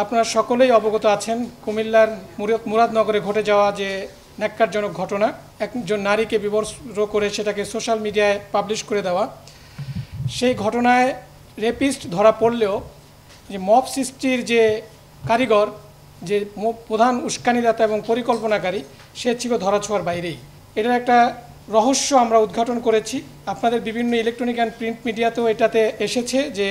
আপনারা সকলেই অবগত আছেন কুমিল্লার মুরাদনগরে ঘটে যাওয়া যে ন্যাক্কারজনক ঘটনা, একজন নারীকে বিবস্ত্র করে সেটাকে সোশ্যাল মিডিয়ায় পাবলিশ করে দেওয়া। সেই ঘটনায় রেপিস্ট ধরা পড়লেও যে মব সৃষ্টির যে কারিগর, যে প্রধান উস্কানিদাতা এবং পরিকল্পনাকারী, সে ছিল ধরাছোঁয়ার বাইরেই। এটার একটা রহস্য আমরা উদ্ঘাটন করেছি। আপনাদের বিভিন্ন ইলেকট্রনিক অ্যান্ড প্রিন্ট মিডিয়াতেও এটাতে এসেছে যে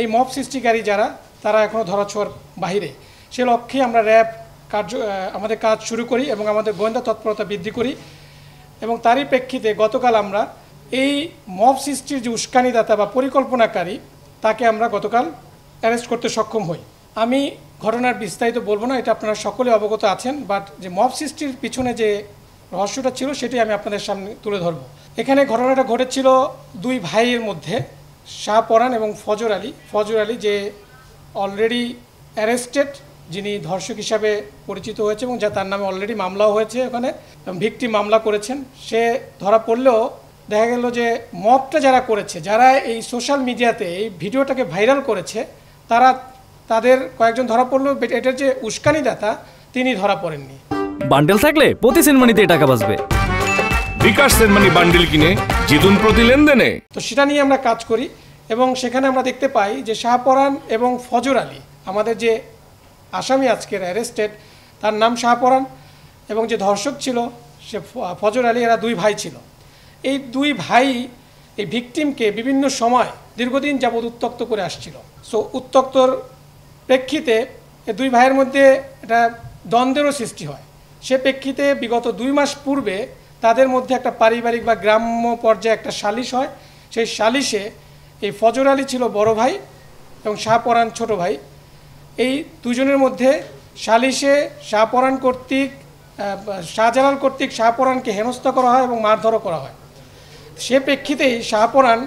এই মব সৃষ্টিকারী যারা, তারা এখনও ধরাছোঁয়ার বাইরে। সে লক্ষ্যে আমরা র্যাব আমাদের কাজ শুরু করি এবং আমাদের গোয়েন্দা তৎপরতা বৃদ্ধি করি। এবং তারই প্রেক্ষিতে গতকাল আমরা এই মব সৃষ্টির যে উস্কানিদাতা বা পরিকল্পনাকারী, তাকে আমরা গতকাল অ্যারেস্ট করতে সক্ষম হই। আমি ঘটনার বিস্তারিত বলবো না, এটা আপনারা সকলে অবগত আছেন। বাট যে মব সৃষ্টির পিছনে যে রহস্যটা ছিল সেটাই আমি আপনাদের সামনে তুলে ধরব। এখানে ঘটনাটা ঘটেছিল দুই ভাইয়ের মধ্যে, শাহপরান এবং ফজর আলী। ফজর আলী যে অলরেডি অ্যারেস্টেড, যিনি ধর্ষক হিসাবে পরিচিত হয়েছে এবং যা তার নামে অলরেডি মামলাও হয়েছে, ওখানে ভিকটিম মামলা করেছেন। সে ধরা পড়লেও দেখা গেল যে মবটা যারা করেছে, যারা এই সোশ্যাল মিডিয়াতে এই ভিডিওটাকে ভাইরাল করেছে, তাদের কয়েকজন ধরা পড়লেও এটার যে উস্কানিদাতা, তিনি ধরা পড়েননি। বান্ডেল থাকলে প্রতি সেনমানিতে টাকা বাঁচবে। বিকাশ সেনমানি বান্ডেল কিনে জিতুন প্রতি লেনদেনে। তো সেটা নিয়ে আমরা কাজ করি এবং সেখানে আমরা দেখতে পাই যে শাহপরান এবং ফজর আলী, আমাদের যে আসামি আজকের অ্যারেস্টেড, তার নাম শাহপরান, এবং যে ধর্ষক ছিল সে ফজর আলী, এরা দুই ভাই ছিল। এই দুই ভাই এই ভিকটিমকে বিভিন্ন সময় দীর্ঘদিন যাবৎ উত্ত্যক্ত করে আসছিল। সো উত্ত্যক্তর প্রেক্ষিতে এই দুই ভাইয়ের মধ্যে একটা দ্বন্দ্বেরও সৃষ্টি হয়। সে প্রেক্ষিতে বিগত 2 মাস পূর্বে তাদের মধ্যে একটা পারিবারিক বা গ্রাম্য পর্যায়ে একটা সালিশ হয়। সেই সালিশে এই ফজর আলী ছিল বড় ভাই এবং শাহপরান ছোট ভাই। এই দুজনের মধ্যে সালিশে শাহজালাল কর্তৃক শাহপরানকে হেনস্থা করা হয় এবং মারধরও করা হয়। সে প্রেক্ষিতেই শাহপরান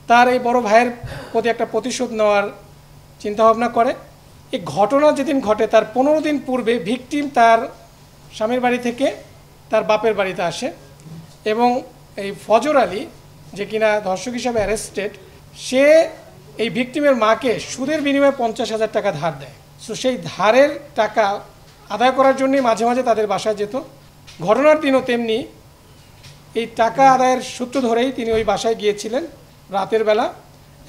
তার এই বড় ভাইয়ের প্রতি একটা প্রতিশোধ নেওয়ার চিন্তাভাবনা করে। এই ঘটনা যেদিন ঘটে তার 15 দিন পূর্বে ভিকটিম তার স্বামীর বাড়ি থেকে তার বাপের বাড়িতে আসে এবং এই ফজর আলী, যে কিনা ধর্ষক হিসাবে অ্যারেস্টেড, সে এই ভিকটিমের মাকে সুদের বিনিময়ে 50,000 টাকা ধার দেয়। সো সেই ধারের টাকা আদায় করার জন্যই মাঝে মাঝে তাদের বাসায় যেত। ঘটনার দিনও তেমনি এই টাকা আদায়ের সূত্র ধরেই তিনি ওই বাসায় গিয়েছিলেন রাতের বেলা,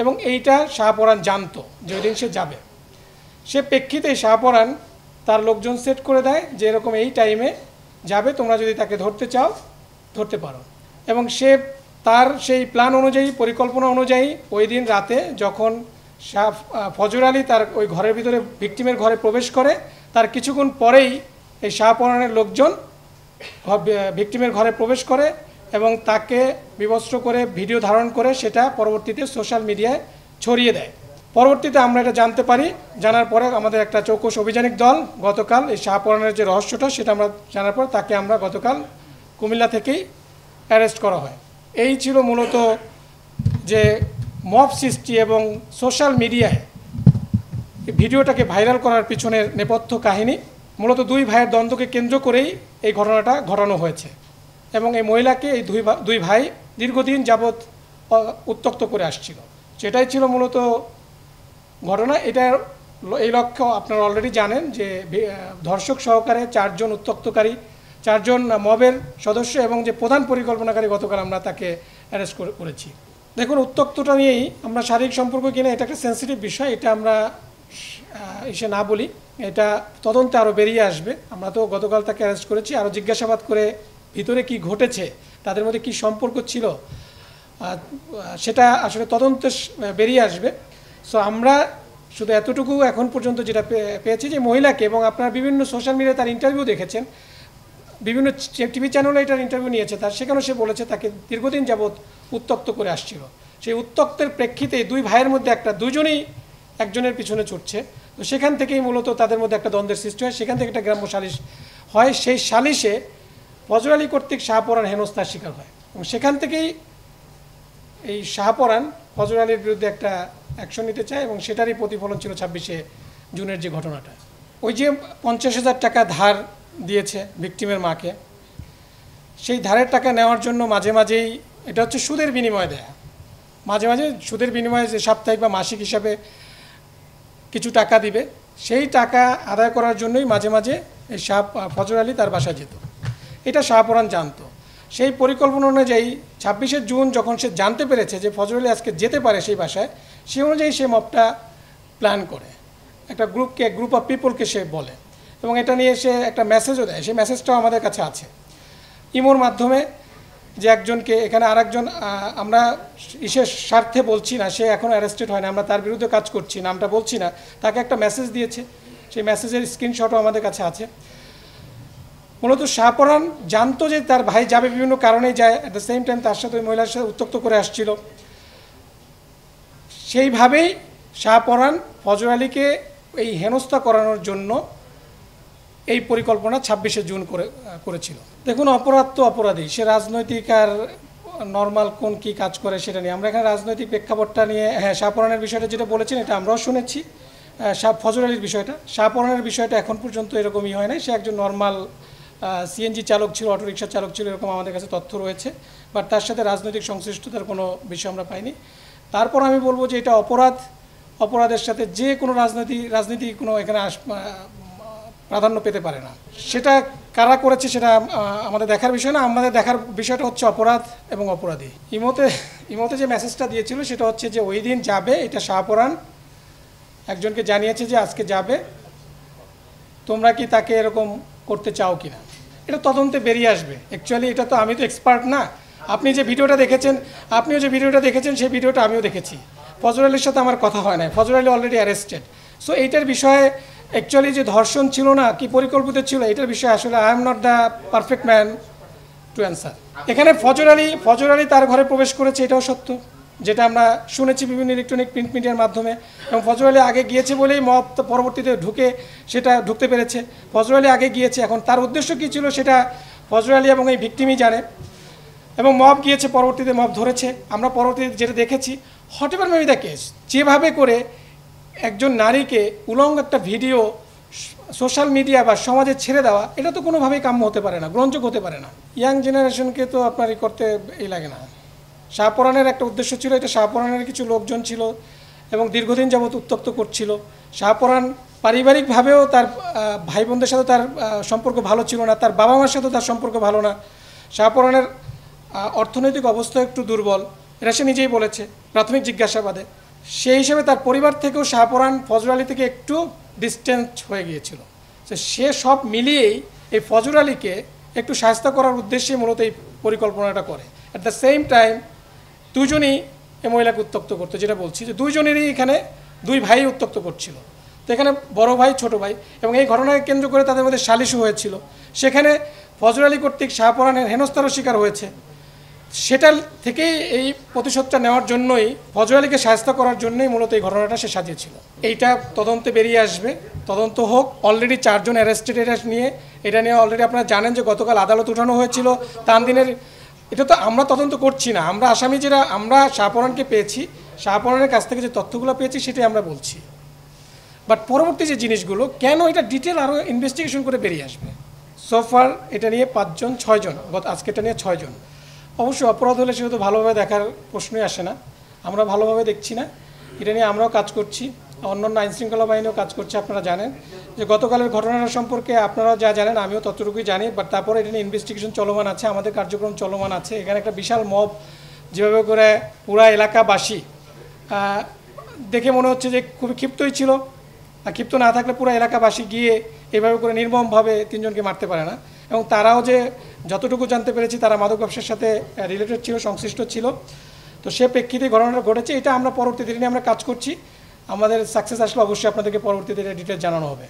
এবং এইটা শাহপরান জানতো যে ওই দিন সে যাবে। সে প্রেক্ষিতে শাহপরান তার লোকজন সেট করে দেয় যে এরকম এই টাইমে যাবে, তোমরা যদি তাকে ধরতে চাও ধরতে পারো। এবং সে তার সেই প্ল্যান অনুযায়ী, পরিকল্পনা অনুযায়ী ওই দিন রাতে যখন ফজর আলী তার ওই ঘরের ভিতরে ভিকটিমের ঘরে প্রবেশ করে, তার কিছুক্ষণ পরেই এই শাহপরানের লোকজন ভিকটিমের ঘরে প্রবেশ করে এবং তাকে বিবস্ত্র করে ভিডিও ধারণ করে সেটা পরবর্তীতে সোশ্যাল মিডিয়ায় ছড়িয়ে দেয়। পরবর্তীতে আমরা এটা জানতে পারি। জানার পরে আমাদের একটা চৌকস অভিযানিক দল গতকাল এই শাহপরানের যে রহস্যটা সেটা আমরা জানার পর তাকে আমরা গতকাল কুমিল্লা থেকেই অ্যারেস্ট করা হয়। এই ছিল মূলত যে মব সৃষ্টি এবং সোশ্যাল মিডিয়ায় ভিডিওটাকে ভাইরাল করার পিছনের নেপথ্য কাহিনী। মূলত দুই ভাইয়ের দ্বন্দ্বকে কেন্দ্র করেই এই ঘটনাটা ঘটানো হয়েছে এবং এই মহিলাকে এই দুই ভাই দীর্ঘদিন যাবৎ উত্ত্যক্ত করে আসছিল। সেটাই ছিল মূলত ঘটনা। এটার এই লক্ষ্য আপনারা অলরেডি জানেন যে ধর্ষক সহকারে 4 জন উত্ত্যক্তকারী, 4 জন মবের সদস্য এবং যে প্রধান পরিকল্পনাকারী, গতকাল আমরা তাকে অ্যারেস্ট করেছি। দেখুন, উত্ত্যক্তটা নিয়েই আমরা শারীরিক সম্পর্ক কিনে এটা একটা সেন্সিটিভ বিষয়, এটা আমরা এসে না বলি, এটা তদন্তে আরও বেরিয়ে আসবে। আমরা তো গতকাল তাকে অ্যারেস্ট করেছি, আরও জিজ্ঞাসাবাদ করে ভিতরে কি ঘটেছে, তাদের মধ্যে কি সম্পর্ক ছিল, সেটা আসলে তদন্তে বেরিয়ে আসবে। সো আমরা শুধু এতটুকু এখন পর্যন্ত যেটা পেয়েছি যে মহিলাকে, এবং আপনারা বিভিন্ন সোশ্যাল মিডিয়ায় তার ইন্টারভিউ দেখেছেন, বিভিন্ন টিভি চ্যানেলে এটার ইন্টারভিউ নিয়েছে তার, সেখানেও সে বলেছে তাকে দীর্ঘদিন যাবৎ উত্ত্যক্ত করে আসছিল। সেই উত্ত্যক্তের প্রেক্ষিতে দুই ভাইয়ের মধ্যে দুজনেই একজনের পিছনে ছুটছে। তো সেখান থেকেই মূলত তাদের মধ্যে একটা দ্বন্দ্বের সৃষ্টি হয়। সেখান থেকে একটা গ্রাম্য সালিশ হয়। সেই সালিশে ফজর আলী কর্তৃক শাহপরান হেনস্থার শিকার হয় এবং সেখান থেকেই এই শাহপরান ফজর আলীর বিরুদ্ধে একটা অ্যাকশন নিতে চায় এবং সেটারই প্রতিফলন ছিল 26শে জুনের যে ঘটনাটা। ওই যে 50,000 টাকা ধার দিয়েছে ভিকটিমের মাকে, সেই ধারের টাকা নেওয়ার জন্য মাঝে মাঝেই, এটা হচ্ছে সুদের বিনিময়ে দেয়া, মাঝে মাঝে সুদের বিনিময়ে যে সাপ্তাহিক বা মাসিক হিসাবে কিছু টাকা দিবে, সেই টাকা আদায় করার জন্যই মাঝে মাঝে এই ফজর আলী তার বাসায় যেত। এটা শাহপরান জানতো। সেই পরিকল্পনা অনুযায়ী 26শে জুন যখন সে জানতে পেরেছে যে ফজর আলী আজকে যেতে পারে সেই বাসায়, সেই অনুযায়ী সে মবটা প্ল্যান করে, একটা গ্রুপ অফ পিপলকে সে বলে, এবং এটা নিয়ে সে একটা মেসেজও দেয়। সেই মেসেজটাও আমাদের কাছে আছে ইমোর মাধ্যমে, যে একজনকে এখানে আরেকজন, আমরা ইসের স্বার্থে বলছি না, সে এখনও অ্যারেস্টেড হয় না, আমরা তার বিরুদ্ধে কাজ করছি, নামটা বলছি না, তাকে একটা মেসেজ দিয়েছে, সেই মেসেজের স্ক্রিনশটও আমাদের কাছে আছে। মূলত শাহপরান জানতো যে তার ভাই যাবে, বিভিন্ন কারণেই যায়, অ্যাট দ্য সেম টাইম তার সাথে ওই মহিলার সাথে উত্ত্যক্ত করে আসছিল। সেইভাবেই শাহপরান ফজর আলীকে এই হেনস্থা করানোর জন্য এই পরিকল্পনা 26শে জুন করেছিল। দেখুন, অপরাধ তো অপরাধী, সে রাজনৈতিক আর নর্মাল কোন কি কাজ করে সেটা নিয়ে আমরা এখানে রাজনৈতিক প্রেক্ষাপটটা নিয়ে, হ্যাঁ শাহপরানের বিষয়টা যেটা বলেছেন এটা আমরাও শুনেছি। ফজর আলীর বিষয়টা, শাহপরানের বিষয়টা এখন পর্যন্ত এরকমই হয় নাই। সে একজন নর্মাল সিএনজি চালক ছিল, অটোরিকশা চালক ছিল, এরকম আমাদের কাছে তথ্য রয়েছে, বাট তার সাথে রাজনৈতিক সংশ্লিষ্টতার কোনো বিষয় আমরা পাইনি। তারপর আমি বলবো যে এটা অপরাধের সাথে যে কোনো রাজনীতি কোনো এখানে প্রাধান্য পেতে পারে না। সেটা কারা করেছে সেটা আমাদের দেখার বিষয় না, আমাদের দেখার বিষয়টা হচ্ছে অপরাধ এবং অপরাধী। ইমোতে যে মেসেজটা দিয়েছিল সেটা হচ্ছে যে ওই দিন যাবে, এটা শাহপরান একজনকে জানিয়েছে যে আজকে যাবে, তোমরা কি তাকে এরকম করতে চাও কি না, এটা তদন্তে বেরিয়ে আসবে। অ্যাকচুয়ালি এটা তো আমি তো এক্সপার্ট না, আপনিও যে ভিডিওটা দেখেছেন সেই ভিডিওটা আমিও দেখেছি। ফজর আলীর সাথে আমার কথা হয় না, ফজর আলী অলরেডি অ্যারেস্টেড। সো এইটার বিষয়ে অ্যাকচুয়ালি যে ধর্ষণ ছিল না কি পরিকল্পিত ছিল, এটার বিষয়ে আসলে I am not the perfect man to answer. এখানে ফজর আলী তার ঘরে প্রবেশ করেছে, এটাও সত্য, যেটা আমরা শুনেছি বিভিন্ন ইলেকট্রনিক প্রিন্ট মিডিয়ার মাধ্যমে, এবং ফজর আলী আগে গিয়েছে বলেই মব পরবর্তীতে ঢুকতে পেরেছে। ফজর আলী আগে গিয়েছে, এখন তার উদ্দেশ্য কী ছিল সেটা ফজর আলী এবং এই ভিকটিমই জানে, এবং মব গিয়েছে, পরবর্তীতে মব ধরেছে। আমরা পরবর্তীতে যেটা দেখেছি, হটএভার মেবি দ্য কেস, যেভাবে করে একজন নারীকে উলঙ্গ একটা ভিডিও সোশ্যাল মিডিয়া বা সমাজে ছেড়ে দেওয়া, এটা তো কোনোভাবেই কাম্য হতে পারে না, গ্রহণযোগ্য হতে পারে না। ইয়াং জেনারেশনকে তো আপনার করতে লাগে না। শাহপরানের একটা উদ্দেশ্য ছিল, এটা শাহপরানের কিছু লোকজন ছিল এবং দীর্ঘদিন যাবৎ উত্ত্যক্ত করছিল। শাহপরান পারিবারিকভাবেও তার ভাই বোনদের সাথে তার সম্পর্ক ভালো ছিল না, তার বাবা মার সাথেও তার সম্পর্ক ভালো না। শাহপরানের অর্থনৈতিক অবস্থা একটু দুর্বল, এটা সে নিজেই বলেছে প্রাথমিক জিজ্ঞাসাবাদে। সেই হিসেবে তার পরিবার থেকেও শাহপরান ফজর আলী থেকে একটু ডিস্টেন্স হয়ে গিয়েছিল। তো সে সব মিলিয়েই এই ফজর আলীকে একটু শায়েস্ত করার উদ্দেশ্যে মূলত এই পরিকল্পনাটা করে। অ্যাট দ্য সেম টাইম দুজনই এই মহিলাকে উত্ত্যক্ত করতো, যেটা বলছি যে দুইজনেরই এখানে দুই ভাই উত্ত্যক্ত করছিল। তো এখানে বড় ভাই ছোট ভাই, এবং এই ঘটনাকে কেন্দ্র করে তাদের মধ্যে সালিশও হয়েছিল। সেখানে ফজর আলী কর্তৃক শাহপরানের হেনস্থারও শিকার হয়েছে। সেটার থেকেই এই প্রতিশোধটা নেওয়ার জন্যই, ফজর আলীকে শায়েস্তা করার জন্যই মূলত এই ঘটনাটা সে সাজিয়েছিল। এইটা তদন্তে বেরিয়ে আসবে, তদন্ত হোক। অলরেডি 4 জন অ্যারেস্টেড, এটা নিয়ে অলরেডি আপনারা জানেন যে গতকাল আদালত উঠানো হয়েছিল তানদিনের। এটা তো আমরা তদন্ত করছি না, আমরা আসামি যেটা আমরা শাহপরানকে পেয়েছি, শাহপরানের কাছ থেকে যে তথ্যগুলো পেয়েছি সেটাই আমরা বলছি। বাট পরবর্তী যে জিনিসগুলো কেন, এটা ডিটেল আরও ইনভেস্টিগেশন করে বেরিয়ে আসবে। সোফার এটা নিয়ে 5 জন 6 জন, আজকে এটা নিয়ে 6 জন। অবশ্যই অপরাধ হলে সেটা তো ভালোভাবে দেখার প্রশ্নই আসে না, আমরা ভালোভাবে দেখছি না। এটা নিয়ে আমরাও কাজ করছি, অন্যান্য আইনশৃঙ্খলা বাহিনীও কাজ করছে। আপনারা জানেন যে গতকালের ঘটনাটা সম্পর্কে আপনারা যা জানেন আমিও ততটুকুই জানি, বাট তারপরে এটা নিয়ে ইনভেস্টিগেশন চলমান আছে, আমাদের কার্যক্রম চলমান আছে। এখানে একটা বিশাল মব যেভাবে করে পুরা এলাকাবাসী দেখে মনে হচ্ছে যে খুবই ক্ষিপ্তই ছিল, আর ক্ষিপ্ত না থাকলে পুরো এলাকাবাসী গিয়ে এভাবে করে নির্মমভাবে 3 জনকে মারতে পারে না। এবং তারাও যে যতটুকু জানতে পেরেছি তারা মাদক ব্যবসার সাথে রিলেটেড ছিল, সংশ্লিষ্ট ছিল। তো সে প্রেক্ষিতে ঘটনাটা ঘটেছে, এটা আমরা পরবর্তীতে নিয়ে আমরা কাজ করছি। আমাদের সাকসেস আসলে অবশ্যই আপনাদেরকে পরবর্তীতে ডিটেল জানানো হবে।